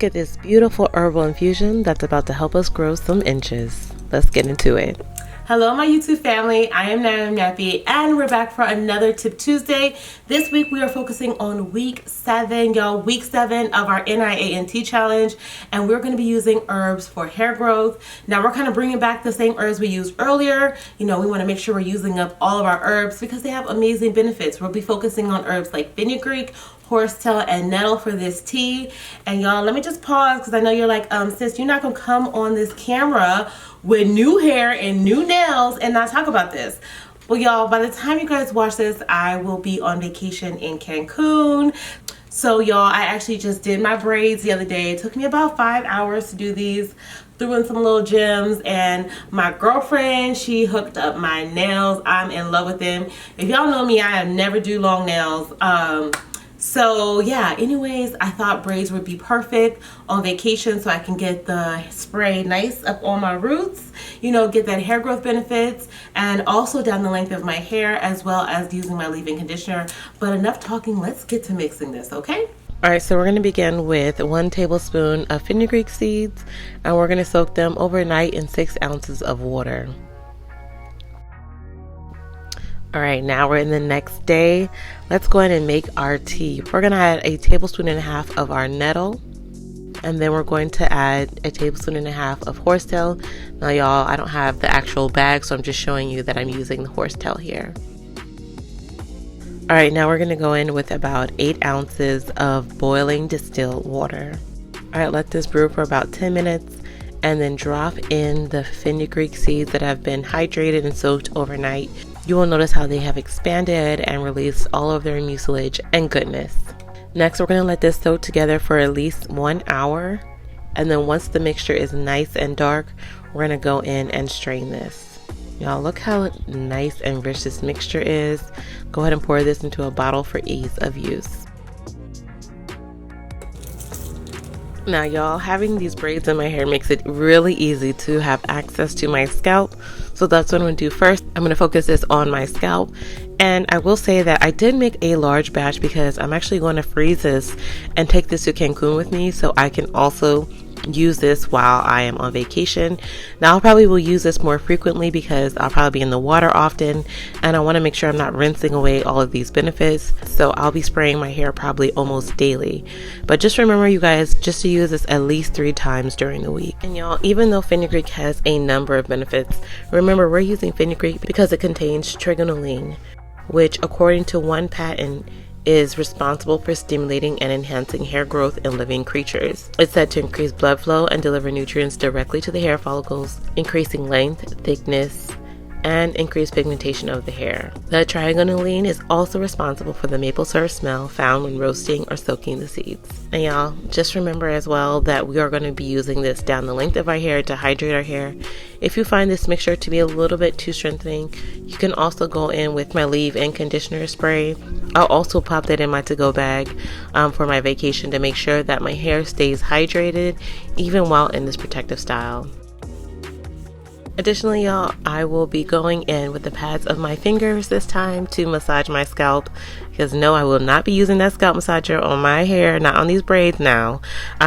look at this beautiful herbal infusion that's about to help us grow some inches. Let's get into it. Hello my YouTube family, I am NowIamNappy and we're back for another Tip Tuesday. This week we are focusing on week 7, y'all, week 7 of our NIAN challenge, and we're going to be using herbs for hair growth. Now we're kind of bringing back the same herbs we used earlier. You know, we want to make sure we're using up all of our herbs because they have amazing benefits. We'll be focusing on herbs like fenugreek, horsetail, and nettle for this tea. And y'all, let me just pause because I know you're like, sis, you're not gonna come on this camera with new hair and new nails and not talk about this. Well, y'all, by the time you guys watch this, I will be on vacation in Cancun. So y'all, I actually just did my braids the other day. It took me about 5 hours to do these. Threw in some little gems, and my girlfriend, she hooked up my nails. I'm in love with them. If y'all know me, I never do long nails. So yeah, anyways, I thought braids would be perfect on vacation so I can get the spray nice up on my roots, you know, get that hair growth benefits, and also down the length of my hair, as well as using my leave-in conditioner. But enough talking, let's get to mixing this, okay? All right, so we're going to begin with 1 tablespoon of fenugreek seeds, and we're going to soak them overnight in 6 ounces of water. All right, now we're in the next day. Let's go ahead and make our tea. We're gonna add 1.5 tablespoons of our nettle, and then we're going to add 1.5 tablespoons of horsetail. Now y'all, I don't have the actual bag, so I'm just showing you that I'm using the horsetail here. All right, now we're gonna go in with about 8 ounces of boiling distilled water. All right, let this brew for about 10 minutes, and then drop in the fenugreek seeds that have been hydrated and soaked overnight. You will notice how they have expanded and released all of their mucilage and goodness. Next, we're going to let this soak together for at least 1 hour. And then once the mixture is nice and dark, we're going to go in and strain this. Y'all, look how nice and rich this mixture is. Go ahead and pour this into a bottle for ease of use. Now y'all, having these braids in my hair makes it really easy to have access to my scalp. So that's what I'm going to do first. I'm going to focus this on my scalp. And I will say that I did make a large batch because I'm actually going to freeze this and take this to Cancun with me so I can also use this while I am on vacation. Now I probably will use this more frequently because I'll probably be in the water often, and I want to make sure I'm not rinsing away all of these benefits. So I'll be spraying my hair probably almost daily. But just remember, you guys, just to use this at least 3 times during the week. And y'all, even though fenugreek has a number of benefits, remember we're using fenugreek because it contains trigonelline, which according to one patent is responsible for stimulating and enhancing hair growth in living creatures. It's said to increase blood flow and deliver nutrients directly to the hair follicles, increasing length, thickness, and increased pigmentation of the hair. The trigonelline is also responsible for the maple syrup smell found when roasting or soaking the seeds. And y'all, just remember as well that we are going to be using this down the length of our hair to hydrate our hair. If you find this mixture to be a little bit too strengthening, you can also go in with my leave-in conditioner spray. I'll also pop that in my to-go bag for my vacation to make sure that my hair stays hydrated even while in this protective style. Additionally, y'all, I will be going in with the pads of my fingers this time to massage my scalp, because no, I will not be using that scalp massager on my hair, not on these braids now.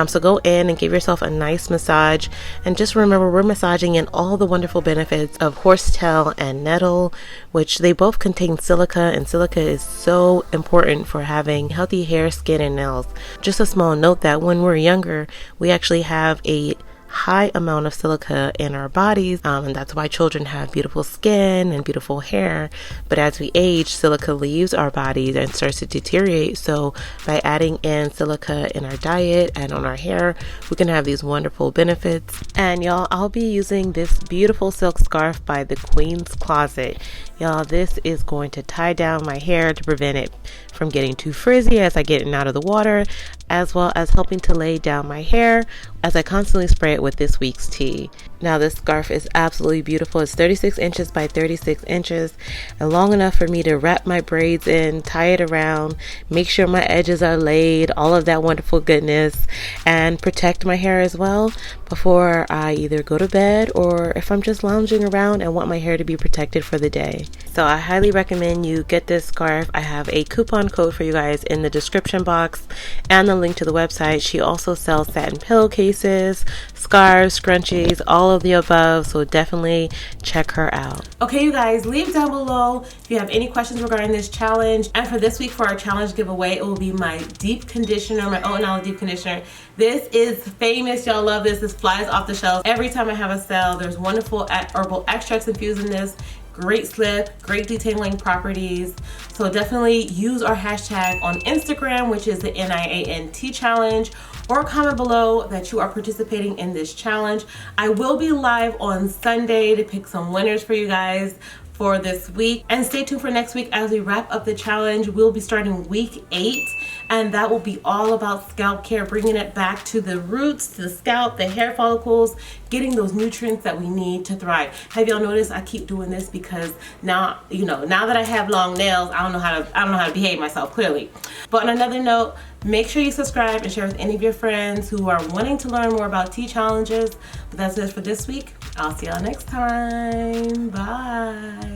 So go in and give yourself a nice massage, and just remember we're massaging in all the wonderful benefits of horsetail and nettle, which they both contain silica, and silica is so important for having healthy hair, skin, and nails. Just a small note that when we're younger, we actually have a high amount of silica in our bodies, and that's why children have beautiful skin and beautiful hair. But as we age, silica leaves our bodies and starts to deteriorate. So by adding in silica in our diet and on our hair, we can have these wonderful benefits. And y'all, I'll be using this beautiful silk scarf by the Queen's Closet. Y'all, this is going to tie down my hair to prevent it from getting too frizzy as I get it out of the water, as well as helping to lay down my hair as I constantly spray it with this week's tea. Now this scarf is absolutely beautiful. It's 36 inches by 36 inches and long enough for me to wrap my braids in, tie it around, make sure my edges are laid, all of that wonderful goodness, and protect my hair as well before I either go to bed or if I'm just lounging around and want my hair to be protected for the day. So I highly recommend you get this scarf. I have a coupon code for you guys in the description box and the link to the website. She also sells satin pillowcases, scarves, scrunchies, all of the above, so definitely check her out. Okay, you guys, leave down below if you have any questions regarding this challenge. And for this week, for our challenge giveaway, it will be my deep conditioner, my Oat & deep conditioner. This is famous. Y'all love this. This flies off the shelves every time I have a sale. There's wonderful herbal extracts infused in this. Great slip, great detailing properties. So definitely use our hashtag on Instagram, which is the NIAN Tea Challenge, or comment below that you are participating in this challenge. I will be live on Sunday to pick some winners for you guys for this week. And stay tuned for next week as we wrap up the challenge. We'll be starting week 8, and that will be all about scalp care, bringing it back to the roots, to the scalp, the hair follicles, getting those nutrients that we need to thrive. Have y'all noticed I keep doing this because now, now that I have long nails, I don't know how to behave myself, clearly. But on another note, make sure you subscribe and share with any of your friends who are wanting to learn more about tea challenges. But that's it for this week. I'll see y'all next time. Bye.